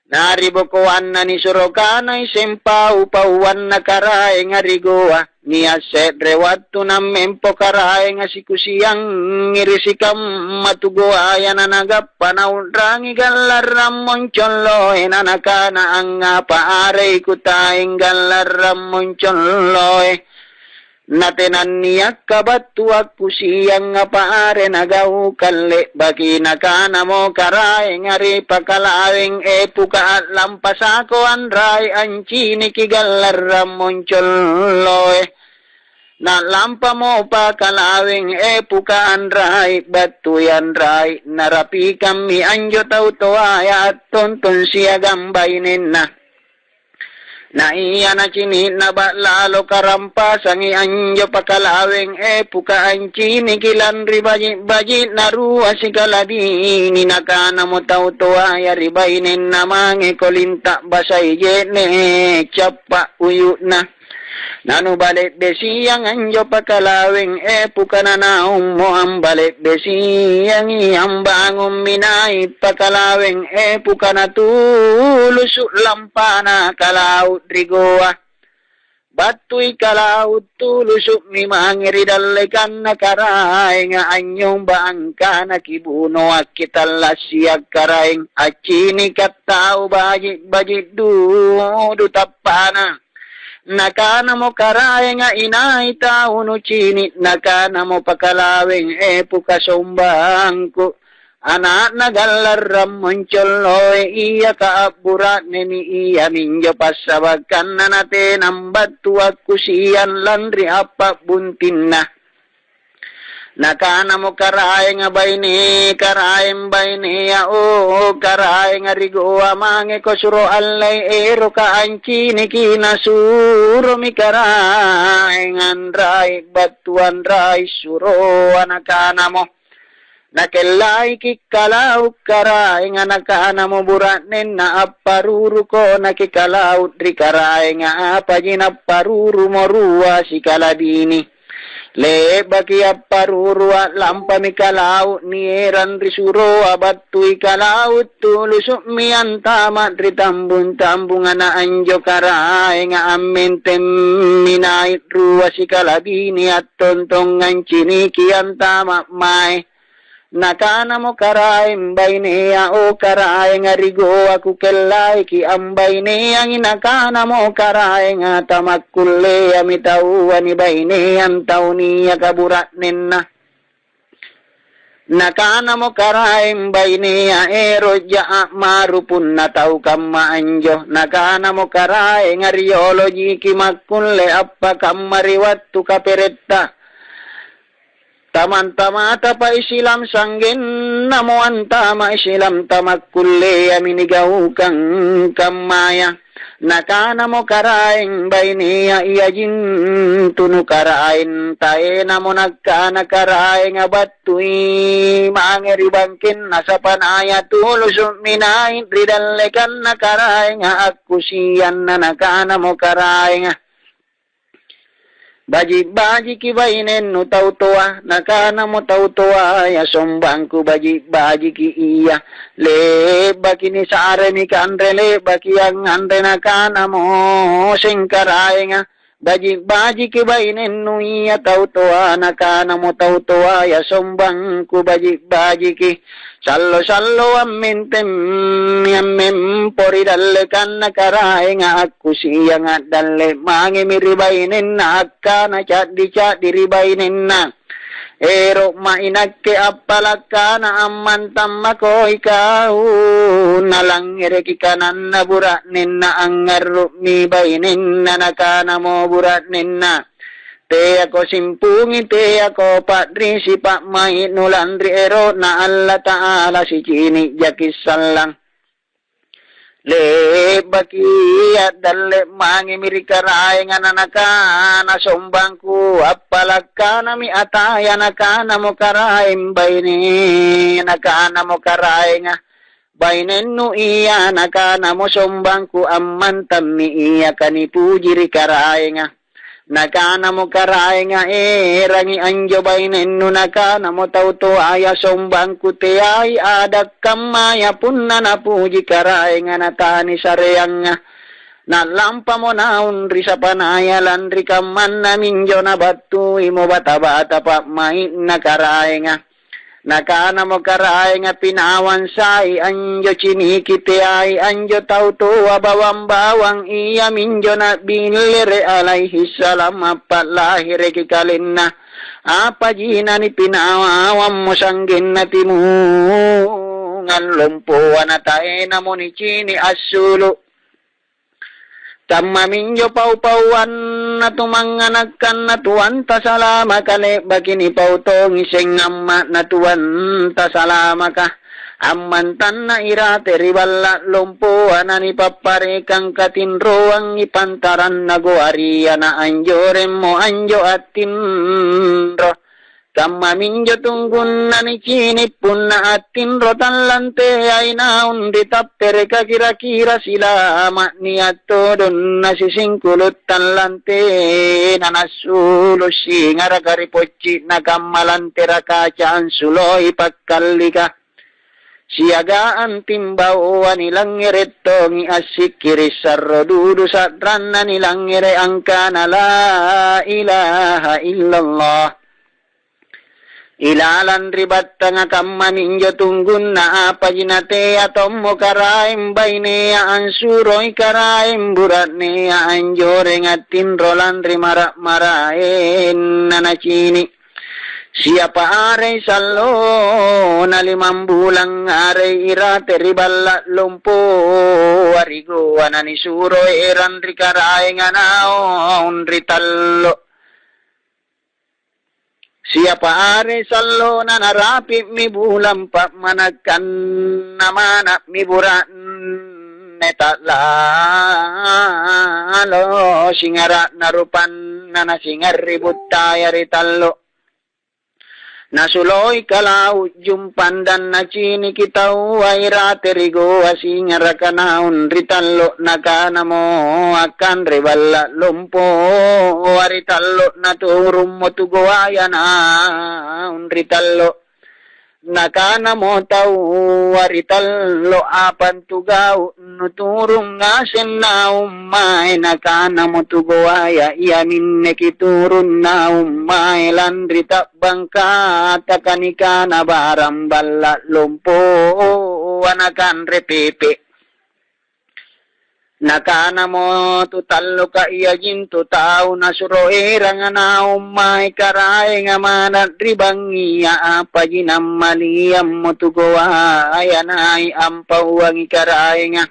Naribukuan na ni Surokanay sempa upawan na karay nga rigoa. Niya sedrewat to na mempo karay nga sikusiyang ngirisikam matugoa yan na nagapanaw rangi galaram moncholo enanaka na ang paaray kutayang galaram moncholo natenan niya kabatuak kusiyang nga paare nagaw kalle baki nakana mo karay ngari pakalawing epuka at lampasako anray ang chinikigalar moncholoy na lampa mo pakalawing epuka anray batuyan ray narapi kami anjo tautoaya at tonton siya gambaynin na iya na chini na ba lalo karampas ang ianjo pakalawing epuka ang chini kilan ribaji naruwa si kaladini nakana mo tautoaya ribainin na mange kolinta basay jene chapa uyu na nanu balik besiyang anjo pakalawing epuka na naong mo ang balik besiyang iyang bangong minay pakalawing epuka na tulusuk lampana kalaut rigoa batu'y kalaut tulusuk mi mangiridalekan na karay nga anyong baangka na kibuno at kitalasiyag karayng at chini katao bajit dutapana nakana mo karay nga inay tao no chini nakana mo pakalawing epuka sombangko anak nagalaram moncholoy iya kaaburat ni iya minyo pasabagkan na natin ang batuak kusiyan landri apa buntin na nakana mo karay nga bayni karayang bayni o karay nga rigoa mange ko suro alay ero ka anchini kinasuro mi karay ngandray batuan ray suro nakana mo nakelay kikalaw karay nga nakana mo buranin na aparuru ko nakikalaw tri karay nga apajin aparuru mo ruwa si kaladini le baki aparuru at lampa mi kalaw ni eran risuro abatu'y kalaw tulusok mi antama tritambun-tambungan na anjo karay nga amentem minait ruwa si kalabini at tontongan chiniki antama may nakana mo karay mbay niya o karay nga rigo ako kelay ki ambay niya inakana mo karay nga tamakule amitawa ni bay niyang tao niya kaburat ninna nakana mo karay mbay niya ero dya marupun na tao kamaanjo nakana mo karay nga riology ki magkunle apa kamariwat tu kaperetta taman-tamata pa isilam sanggin namo antama isilam tamakkulle aminigaw kang kamaya nakana mo karaing bayniya iyajin tunu karain tae namo nagkana karaing abatu'i maangiribangkin nasa panaya tulusok minain ridalekan na karaing akusiyan na nakana mo karaing baji ki bainen no tautoa nakana mo tautoa ya sombangku baji ki iya le baki ni sare ni kanre baki ang andre nakana mo singkaray nga baji ki bainen no iya tautoa nakana mo tautoa ya sombangku baji ki sallo amintem yammem pori dalle kan karay nga aku siya nga dalle mangi miribainin na akka na di ribainin na ero mainagke apalaka na amantam ako ikaw nalang ireki kanan na buranin na ang ngarup mi bainin na nakana mo buranin na te ako simpungi te ako padri si pak mai nulandri ero na Allah Ta'ala si chini jakisan lang le baki at dalle mangi mirikaray nga nanaka na sombangku apalaka na mi ataya nakana mo karay bayni nakana mo karay nga baynen no iya nakana mo sombangku amman tammi iya kanipujiri karay nga Nakana mo karay nga rangi anjo bainenno nakana mo tauto aya sombang kute ay adak kamaya punna na puji karay nga natani sareyang nga nalampa mo na unri sa panaya landri kaman na minjo na batu imo bata-bata pa main na karay nga nakana mo karay nga pinawan say anjo chinikite ay anjo tauto bawang iya minjo na binlire alaihi salam apalahire kikalin na apa jina ni pinawawam mo sanggin na timungan lumpuan na tae na mo ni chini asulo Tamma minyo pau-pauan na tumanganagkan na tuwan ta salama kale bakini pautong iseng amma na tuwan ta salama ka ammantan na irate riballa lumpuan na ni paparekang katinro ang ipantaran na goaria na anjoren mo anjo atinro Tamma minjo tunggun na ni cinipun na atinro talante ay naun di tappere ka kira-kira sila ni ato don na sisingkulot talante na nasulo singara karipotsi na kamalante rakacaan suloy pagkalika siagaan timbauan nilang ireto ngi asikiris sarrodudu sadran na nilang ire angka na la ilaha illallah Ilalan ribat nga kamma minjo tunggun na apa jinate atom mo karaim baine ansuroy karaim burat ne anjore ngatin rolan rimara maraen nanacini siapa are sallo na 5 bulang are irate riballa lumpo arigo anani suro eran rikarae nga naon ritallo Siapa are sallo na narapi mi bulam pa manakan namana mi buran netala lo singara narupan na singar ribut taya ritallo Nasuloy kalau jumpan dan nacini kita wairate rigo asingar kanaun ritallo nakana mo akan riballa lumpo waritallo naturum mo tugoayana ritallo nakana mo tau waritallo apan tugaw nuturong ngasen na umay nakana mo tugoaya iamin nekiturun na umay landrita bangka takanika na barambala lumpo anakan repepe nakana mo tutalo ka iyagin tutaw na suroerang na umay karay nga manat ribang iya apa ginamaliam mo tugowa ayanay ampawang ikaray nga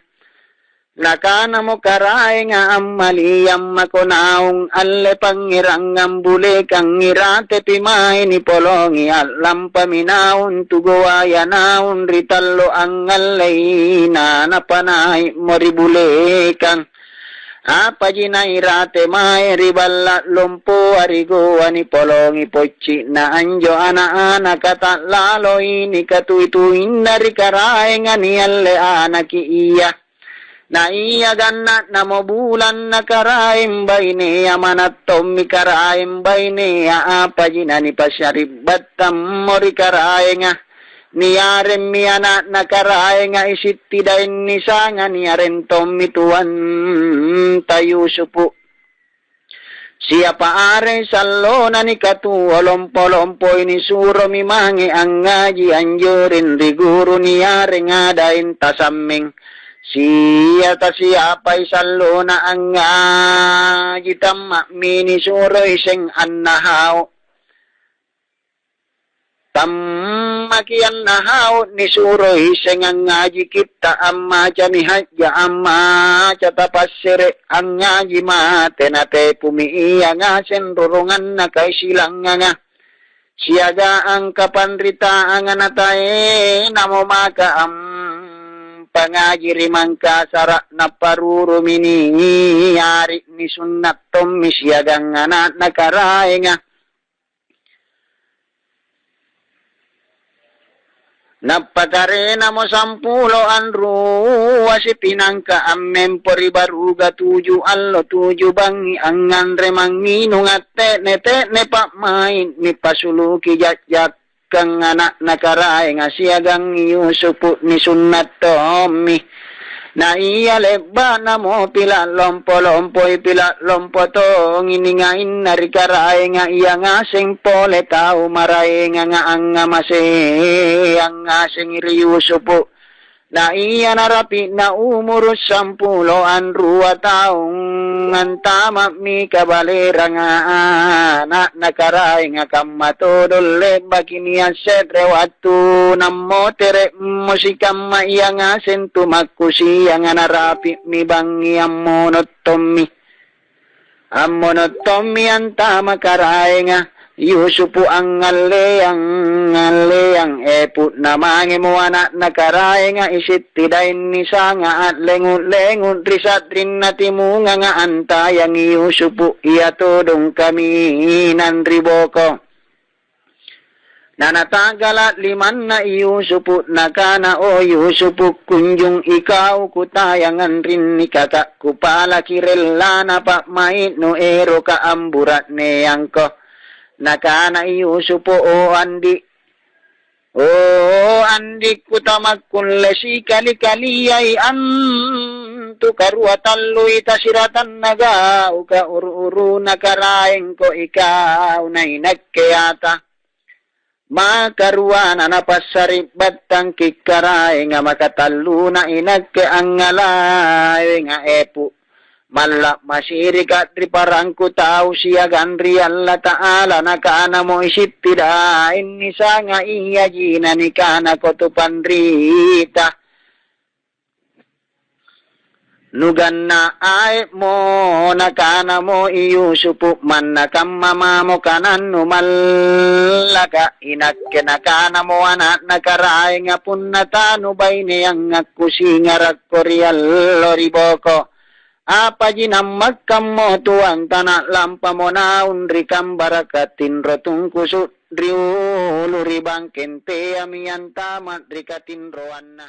nakana mo karay nga amaliyam makunaong alle pangirang ambule kang irate pimay ni polongi alam paminaon tugoaya naon ritallo ang alay na napanay moribule kang apa jinairate may riballa lumpo arigo ani polongi pochi na anjo ana-ana kata laloy ni katuituin na rikaray nga ni alle anaki iya na iya ganat na mo bulan na karaim bayne amanat tommi karaim bayne apa jinani pasyaribat tamori karay nga niyarem mi anak na karay nga isit tidain ni sanga niyaren tommi tuwan tayo supo siapa are sallo na ni katuolompo-lompo ini suro mi mangi ang ngaji anjurin riguro niyare nga dain tasaming siya ta siapay sallo na ang gitam mini suro iseng annahaw tammakian nahaw ni suro iseng ang ngaji kita amma ni hajja amma tapasire ang ngaji mate na te pumiiya nga senrurungan na kay silang nga siyaga ang kapanrita ang anatae namo maka pangajiri mangka sara na parurumini yari ni sunnat tom misyagang anak nakarae nga Napakarena mo 10 anru wasi pinangka amem pori baruga 7 allo 7 bangi angan remangino ngate nete ne pak main ni pasuluki jat kang anak nakarae ngasiagang Yusupu ni sunnat tomi na iya leba namo pila lompo-lompo pila lompo to nginingain nari karae nga iya ngasing pole tau marae nga anga mase ang ngasing iri Yusupu na iya narapi na umur 10 anrua taong ngantama mi kabalera nga anak nakarae nga kamatodol leba kiniya sedre watu namo tere musikam ma iya nga sentu makusi yang narapi mi bangi ammonotomi antama karae nga Yusupu ang ngaleang eput namangi mo anak nakarae nga isit tidain ni sanga at lengut-lengut risat rin natimunga nga antayang Yusupu iya todong kami nanriboko nanatagalat 5 na Yusupu nakana o Yusupu kunjung ikaw kutayangan rin ni kakak kupala kirela na pa mait no ero ka amburat neyang ko nakana Yusupu o andi kutamak kunlesi kali-kaliyay antu karuatalluy tasiratan naga uka uru-uru nakaraeng ko ikaw na inagkayata makaruana na pasarip batang kikarae nga makatalu na inagke ang ngalay nga epu malak masiri ka triparangku tau siya ganri Allah Ta'ala nakana mo isip tidain nisa nga iya jina ni kana ko tupanrita nugan na ay mo nakana mo Yusupu man nakamama mo kanan numalaka inakke nakana mo anak nakarae nga punnatano bay niyang ngakusi nga rakkorial loriboko apa jinam makkam mo tuang tanak lampa mo naun rikam barakatin rotung kusut riulu ribang kente amian tamat rikatin roanna